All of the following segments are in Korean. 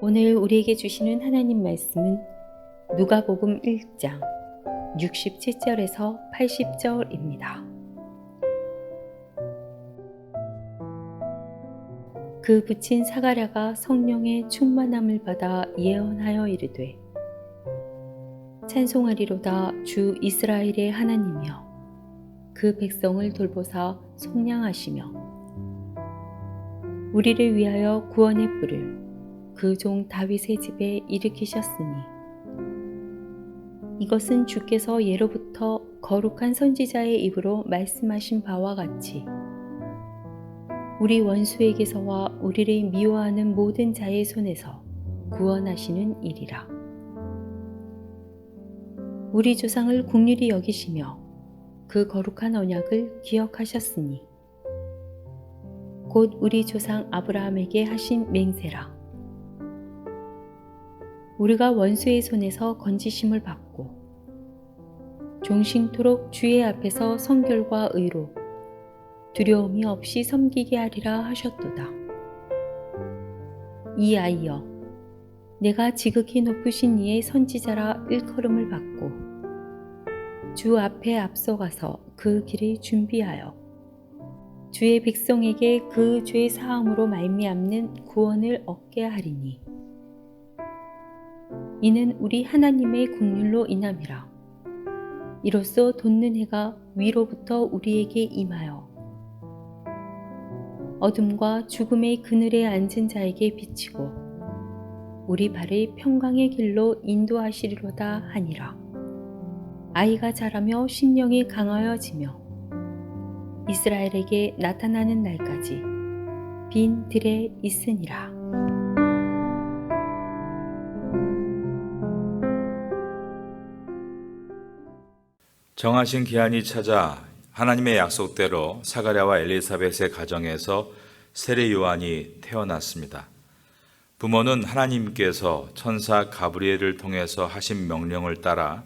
오늘 우리에게 주시는 하나님 말씀은 누가복음 1장 67절에서 80절입니다. 그 부친 사가랴가 성령의 충만함을 받아 예언하여 이르되 찬송하리로다 주 이스라엘의 하나님이여 그 백성을 돌보사 속량하시며 우리를 위하여 구원의 뿔을 그 종 다윗의 집에 일으키셨으니 이것은 주께서 예로부터 거룩한 선지자의 입으로 말씀하신 바와 같이 우리 원수에게서와 우리를 미워하는 모든 자의 손에서 구원하시는 일이라. 우리 조상을 긍휼히 여기시며 그 거룩한 언약을 기억하셨으니 곧 우리 조상 아브라함에게 하신 맹세라. 우리가 원수의 손에서 건지심을 받고 종신토록 주의 앞에서 성결과 의로 두려움이 없이 섬기게 하리라 하셨도다. 이아이여 내가 지극히 높으신 이의 선지자라 일컬음을 받고 주 앞에 앞서가서 그 길을 준비하여 주의 백성에게 그 죄 사함으로 말미암는 구원을 얻게 하리니 이는 우리 하나님의 긍휼로 인함이라. 이로써 돋는 해가 위로부터 우리에게 임하여 어둠과 죽음의 그늘에 앉은 자에게 비치고 우리 발을 평강의 길로 인도하시리로다 하니라. 아이가 자라며 심령이 강하여지며 이스라엘에게 나타나는 날까지 빈 들에 있으니라. 정하신 기한이 찾아 하나님의 약속대로 사가랴와 엘리사벳의 가정에서 세례 요한이 태어났습니다. 부모는 하나님께서 천사 가브리엘을 통해서 하신 명령을 따라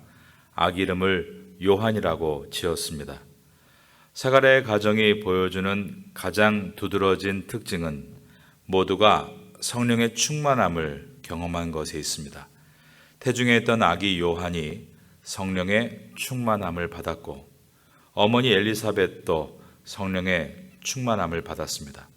아기 이름을 요한이라고 지었습니다. 사가랴의 가정이 보여주는 가장 두드러진 특징은 모두가 성령의 충만함을 경험한 것에 있습니다. 태중에 있던 아기 요한이 성령의 충만함을 받았고 어머니 엘리사벳도 성령의 충만함을 받았습니다.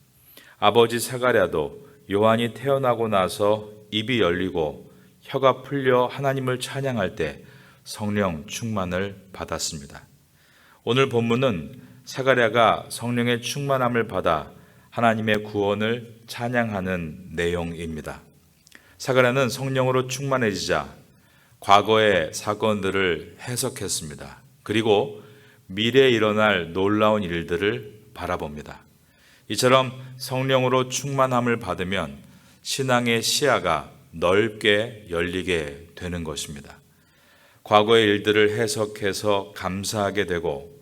아버지 사가랴도 요한이 태어나고 나서 입이 열리고 혀가 풀려 하나님을 찬양할 때 성령 충만을 받았습니다. 오늘 본문은 사가랴가 성령의 충만함을 받아 하나님의 구원을 찬양하는 내용입니다. 사가랴는 성령으로 충만해지자 과거의 사건들을 해석했습니다. 그리고 미래에 일어날 놀라운 일들을 바라봅니다. 이처럼 성령으로 충만함을 받으면 신앙의 시야가 넓게 열리게 되는 것입니다. 과거의 일들을 해석해서 감사하게 되고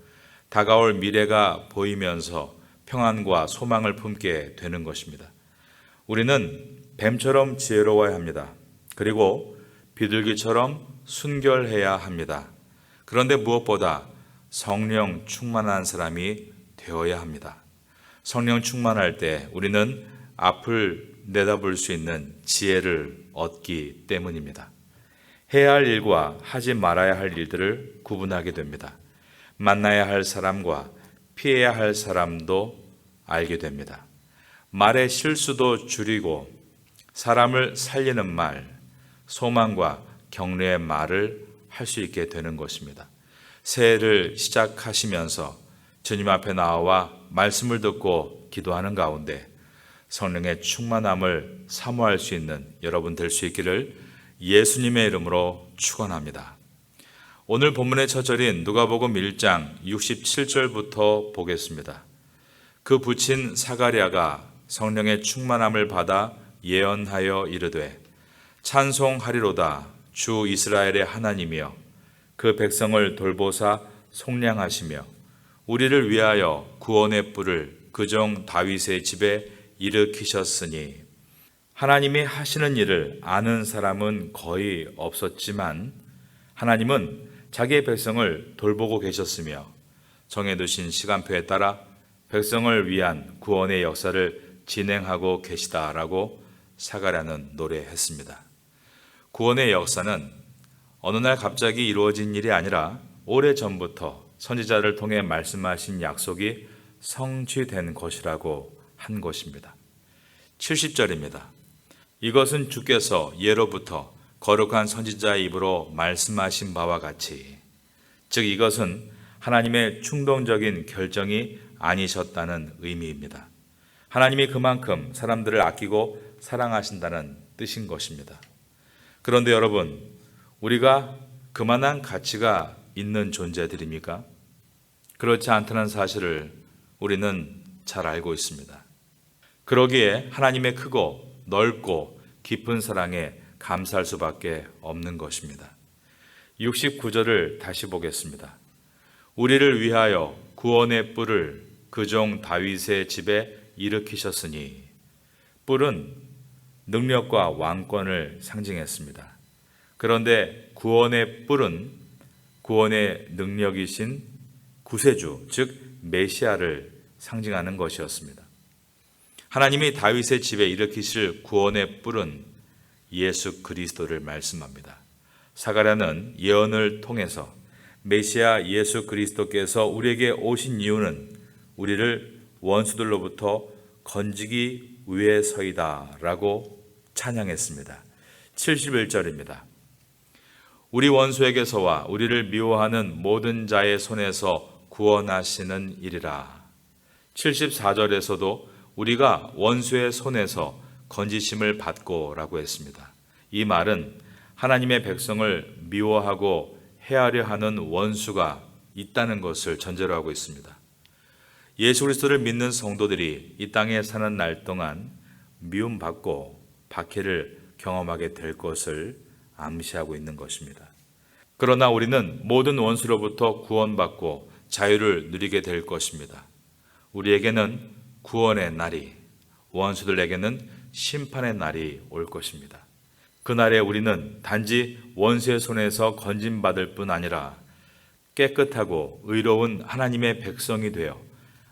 다가올 미래가 보이면서 평안과 소망을 품게 되는 것입니다. 우리는 뱀처럼 지혜로워야 합니다. 그리고 비둘기처럼 순결해야 합니다. 그런데 무엇보다 성령 충만한 사람이 되어야 합니다. 성령 충만할 때 우리는 앞을 내다볼 수 있는 지혜를 얻기 때문입니다. 해야 할 일과 하지 말아야 할 일들을 구분하게 됩니다. 만나야 할 사람과 피해야 할 사람도 알게 됩니다. 말의 실수도 줄이고 사람을 살리는 말, 소망과 격려의 말을 할 수 있게 되는 것입니다. 새해를 시작하시면서 주님 앞에 나와 말씀을 듣고 기도하는 가운데 성령의 충만함을 사모할 수 있는 여러분 될 수 있기를 예수님의 이름으로 축원합니다. 오늘 본문의 첫 절인 누가복음 1장 67절부터 보겠습니다. 그 부친 사가랴가 성령의 충만함을 받아 예언하여 이르되 찬송하리로다 주 이스라엘의 하나님이여 그 백성을 돌보사 속량하시며 우리를 위하여 구원의 뿔을 그 종 다윗의 집에 일으키셨으니 하나님이 하시는 일을 아는 사람은 거의 없었지만 하나님은 자기의 백성을 돌보고 계셨으며 정해두신 시간표에 따라 백성을 위한 구원의 역사를 진행하고 계시다라고 사가랴는 노래했습니다. 구원의 역사는 어느 날 갑자기 이루어진 일이 아니라 오래전부터 선지자를 통해 말씀하신 약속이 성취된 것이라고 한 것입니다. 70절입니다. 이것은 주께서 예로부터 거룩한 선지자의 입으로 말씀하신 바와 같이, 즉 이것은 하나님의 충동적인 결정이 아니셨다는 의미입니다. 하나님이 그만큼 사람들을 아끼고 사랑하신다는 뜻인 것입니다. 그런데 여러분, 우리가 그만한 가치가 있는 존재들입니까? 그렇지 않다는 사실을 우리는 잘 알고 있습니다. 그러기에 하나님의 크고 넓고 깊은 사랑에 감사할 수밖에 없는 것입니다. 69절을 다시 보겠습니다. 우리를 위하여 구원의 뿔을 그 종 다윗의 집에 일으키셨으니, 뿔은 능력과 왕권을 상징했습니다. 그런데 구원의 뿔은 구원의 능력이신 구세주, 즉 메시아를 상징하는 것이었습니다. 하나님이 다윗의 집에 일으키실 구원의 뿔은 예수 그리스도를 말씀합니다. 사가랴는 예언을 통해서 메시아 예수 그리스도께서 우리에게 오신 이유는 우리를 원수들로부터 건지기 위해서이다 라고 찬양했습니다. 71절입니다. 우리 원수에게서와 우리를 미워하는 모든 자의 손에서 구원하시는 일이라. 74절에서도 우리가 원수의 손에서 건지심을 받고 라고 했습니다. 이 말은 하나님의 백성을 미워하고 해하려 하는 원수가 있다는 것을 전제로 하고 있습니다. 예수 그리스도를 믿는 성도들이 이 땅에 사는 날 동안 미움받고 박해를 경험하게 될 것을 암시하고 있는 것입니다. 그러나 우리는 모든 원수로부터 구원받고 자유를 누리게 될 것입니다. 우리에게는 구원의 날이, 원수들에게는 심판의 날이 올 것입니다. 그날에 우리는 단지 원수의 손에서 건진받을 뿐 아니라 깨끗하고 의로운 하나님의 백성이 되어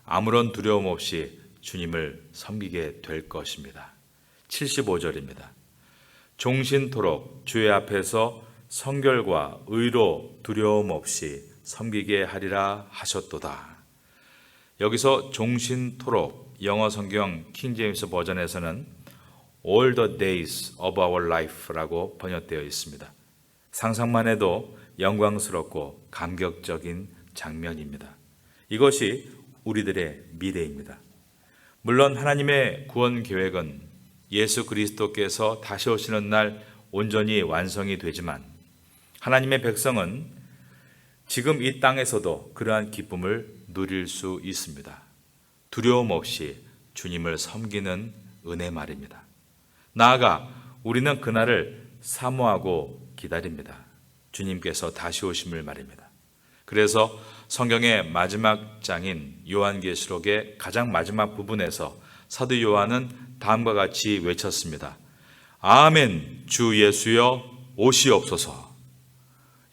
아무런 두려움 없이 주님을 섬기게 될 것입니다. 75절입니다. 종신토록 주의 앞에서 성결과 의로 두려움 없이 섬기게 하리라 하셨도다. 여기서 종신토록, 영어 성경 킹제임스 버전에서는 All the days of our life라고 번역되어 있습니다. 상상만 해도 영광스럽고 감격적인 장면입니다. 이것이 우리들의 미래입니다. 물론 하나님의 구원 계획은 예수 그리스도께서 다시 오시는 날 온전히 완성이 되지만 하나님의 백성은 지금 이 땅에서도 그러한 기쁨을 누릴 수 있습니다. 두려움 없이 주님을 섬기는 은혜 말입니다. 나아가 우리는 그날을 사모하고 기다립니다. 주님께서 다시 오심을 말입니다. 그래서 성경의 마지막 장인 요한계시록의 가장 마지막 부분에서 사도 요한은 다음과 같이 외쳤습니다. 아멘, 주 예수여 오시옵소서.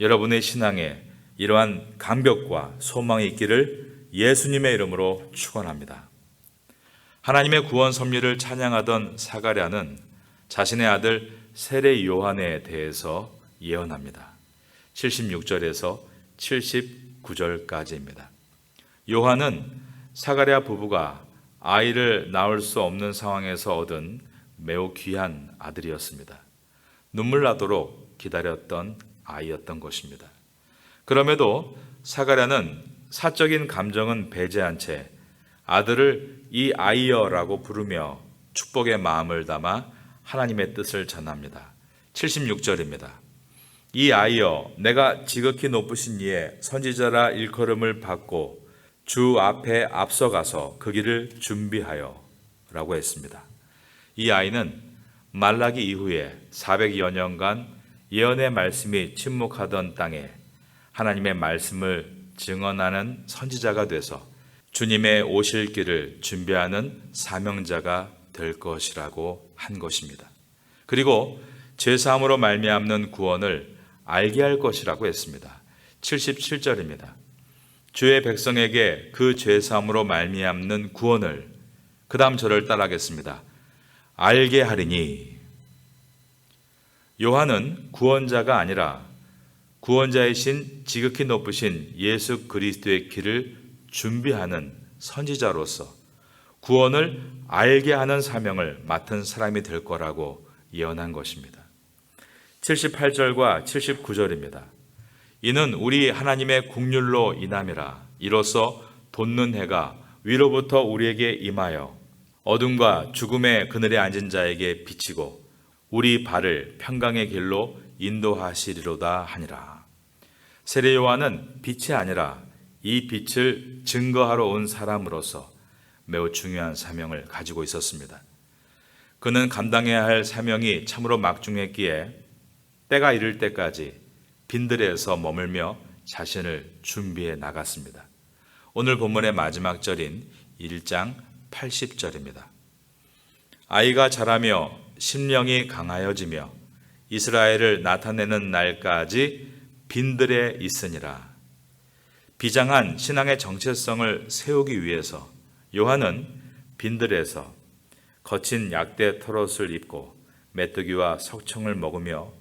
여러분의 신앙에 이러한 감격과 소망이 있기를 예수님의 이름으로 축원합니다. 하나님의 구원 섭리를 찬양하던 사가랴는 자신의 아들 세례 요한에 대해서 예언합니다. 76절에서 79절까지입니다. 요한은 사가랴 부부가 아이를 낳을 수 없는 상황에서 얻은 매우 귀한 아들이었습니다. 눈물 나도록 기다렸던 아이였던 것입니다. 그럼에도 사가랴는 사적인 감정은 배제한 채 아들을 이 아이여라고 부르며 축복의 마음을 담아 하나님의 뜻을 전합니다. 76절입니다. 이 아이여, 내가 지극히 높으신 이의 선지자라 일컬음을 받고 주 앞에 앞서가서 그 길을 준비하여 라고 했습니다. 이 아이는 말라기 이후에 400여 년간 예언의 말씀이 침묵하던 땅에 하나님의 말씀을 증언하는 선지자가 돼서 주님의 오실 길을 준비하는 사명자가 될 것이라고 한 것입니다. 그리고 죄사함으로 말미암는 구원을 알게 할 것이라고 했습니다. 77절입니다. 주의 백성에게 그 죄사함으로 말미암는 구원을, 그 다음 절을 따라하겠습니다. 알게 하리니. 요한은 구원자가 아니라 구원자이신 지극히 높으신 예수 그리스도의 길을 준비하는 선지자로서 구원을 알게 하는 사명을 맡은 사람이 될 거라고 예언한 것입니다. 78절과 79절입니다. 이는 우리 하나님의 국률로 인함이라. 이로써 돋는 해가 위로부터 우리에게 임하여 어둠과 죽음의 그늘에 앉은 자에게 비치고 우리 발을 평강의 길로 인도하시리로다 하니라. 세례 요한은 빛이 아니라 이 빛을 증거하러 온 사람으로서 매우 중요한 사명을 가지고 있었습니다. 그는 감당해야 할 사명이 참으로 막중했기에 때가 이를 때까지 빈들에서 머물며 자신을 준비해 나갔습니다. 오늘 본문의 마지막 절인 1장 80절입니다. 아이가 자라며 심령이 강하여지며 이스라엘을 나타내는 날까지 빈들에 있으니라. 비장한 신앙의 정체성을 세우기 위해서 요한은 빈들에서 거친 약대 털옷을 입고 메뚜기와 석청을 먹으며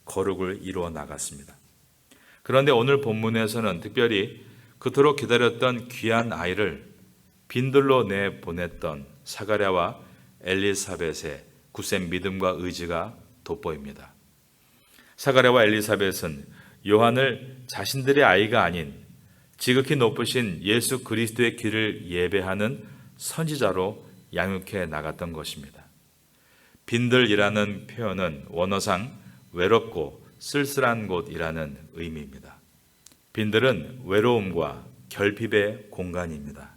거룩을 이루어 나갔습니다. 그런데 오늘 본문에서는 특별히 그토록 기다렸던 귀한 아이를 빈들로 내보냈던 사가랴와 엘리사벳의 굳센 믿음과 의지가 돋보입니다. 사가랴와 엘리사벳은 요한을 자신들의 아이가 아닌 지극히 높으신 예수 그리스도의 길을 예배하는 선지자로 양육해 나갔던 것입니다. 빈들이라는 표현은 원어상 외롭고 쓸쓸한 곳이라는 의미입니다. 빈들은 외로움과 결핍의 공간입니다.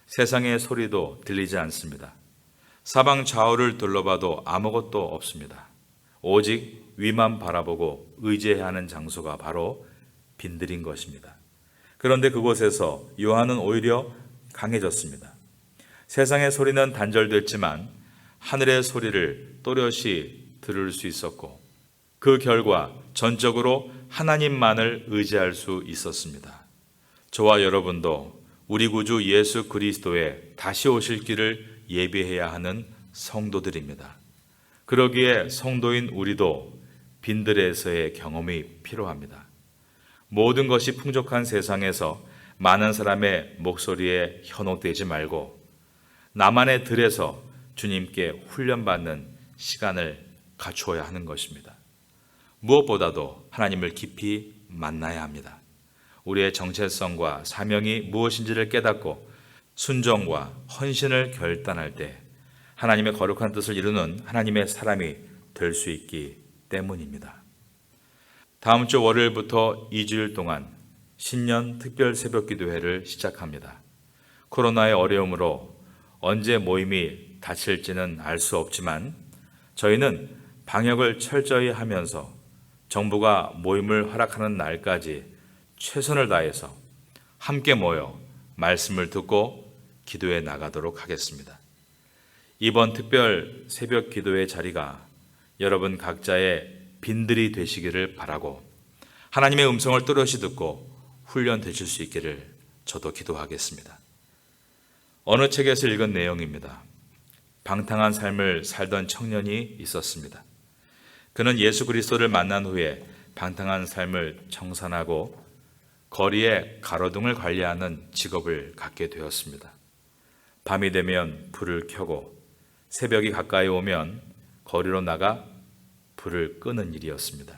세상의 소리도 들리지 않습니다. 사방 좌우를 둘러봐도 아무것도 없습니다. 오직 위만 바라보고 의지해야 하는 장소가 바로 빈들인 것입니다. 그런데 그곳에서 요한은 오히려 강해졌습니다. 세상의 소리는 단절됐지만 하늘의 소리를 또렷이 들을 수 있었고 그 결과 전적으로 하나님만을 의지할 수 있었습니다. 저와 여러분도 우리 구주 예수 그리스도의 다시 오실 길을 예비해야 하는 성도들입니다. 그러기에 성도인 우리도 빈들에서의 경험이 필요합니다. 모든 것이 풍족한 세상에서 많은 사람의 목소리에 현혹되지 말고 나만의 들에서 주님께 훈련받는 시간을 갖추어야 하는 것입니다. 무엇보다도 하나님을 깊이 만나야 합니다. 우리의 정체성과 사명이 무엇인지를 깨닫고 순종과 헌신을 결단할 때 하나님의 거룩한 뜻을 이루는 하나님의 사람이 될 수 있기 때문입니다. 다음 주 월요일부터 2주일 동안 신년 특별 새벽 기도회를 시작합니다. 코로나의 어려움으로 언제 모임이 닫힐지는 알 수 없지만 저희는 방역을 철저히 하면서 정부가 모임을 허락하는 날까지 최선을 다해서 함께 모여 말씀을 듣고 기도해 나가도록 하겠습니다. 이번 특별 새벽 기도의 자리가 여러분 각자의 빈들이 되시기를 바라고 하나님의 음성을 또렷이 듣고 훈련되실 수 있기를 저도 기도하겠습니다. 어느 책에서 읽은 내용입니다. 방탕한 삶을 살던 청년이 있었습니다. 그는 예수 그리스도를 만난 후에 방탕한 삶을 청산하고 거리에 가로등을 관리하는 직업을 갖게 되었습니다. 밤이 되면 불을 켜고 새벽이 가까이 오면 거리로 나가 불을 끄는 일이었습니다.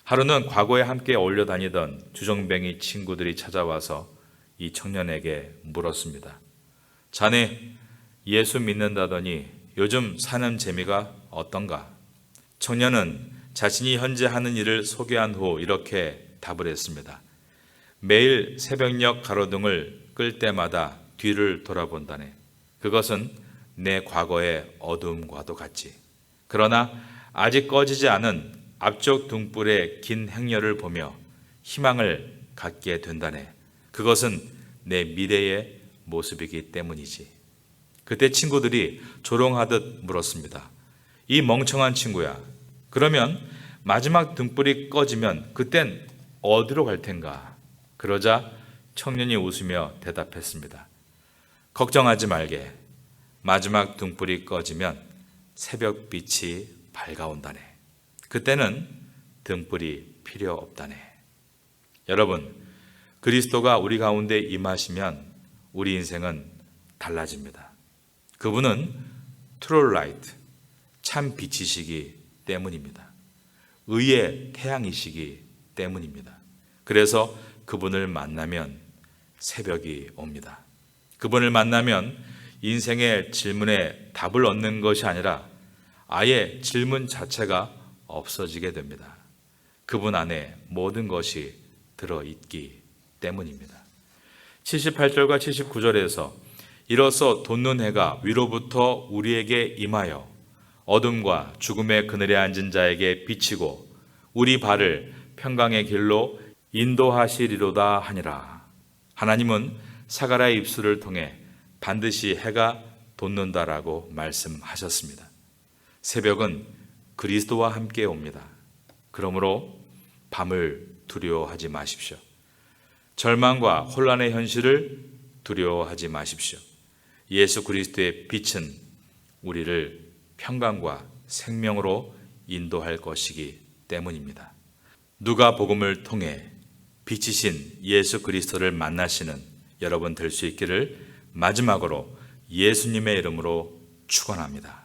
하루는 과거에 함께 어울려 다니던 주정뱅이 친구들이 찾아와서 이 청년에게 물었습니다. 자네 예수 믿는다더니 요즘 사는 재미가 어떤가? 청년은 자신이 현재 하는 일을 소개한 후 이렇게 답을 했습니다. 매일 새벽녘 가로등을 끌 때마다 뒤를 돌아본다네. 그것은 내 과거의 어두움과도 같지. 그러나 아직 꺼지지 않은 앞쪽 등불의 긴 행렬을 보며 희망을 갖게 된다네. 그것은 내 미래의 모습이기 때문이지. 그때 친구들이 조롱하듯 물었습니다. 이 멍청한 친구야. 그러면 마지막 등불이 꺼지면 그땐 어디로 갈 텐가? 그러자 청년이 웃으며 대답했습니다. 걱정하지 말게. 마지막 등불이 꺼지면 새벽빛이 밝아온다네. 그때는 등불이 필요 없다네. 여러분, 그리스도가 우리 가운데 임하시면 우리 인생은 달라집니다. 그분은 트루 라이트, 참 빛이시기 때문입니다. 의의 태양이시기 때문입니다. 그래서 그분을 만나면 새벽이 옵니다. 그분을 만나면 인생의 질문에 답을 얻는 것이 아니라 아예 질문 자체가 없어지게 됩니다. 그분 안에 모든 것이 들어있기 때문입니다. 78절과 79절에서 이로써 돋는 해가 위로부터 우리에게 임하여 어둠과 죽음의 그늘에 앉은 자에게 비치고 우리 발을 평강의 길로 인도하시리로다 하니라. 하나님은 사가랴의 입술을 통해 반드시 해가 돋는다라고 말씀하셨습니다. 새벽은 그리스도와 함께 옵니다. 그러므로 밤을 두려워하지 마십시오. 절망과 혼란의 현실을 두려워하지 마십시오. 예수 그리스도의 빛은 우리를 평강과 생명으로 인도할 것이기 때문입니다. 누가복음을 통해 빛이신 예수 그리스도를 만나시는 여러분 될 수 있기를 마지막으로 예수님의 이름으로 축원합니다.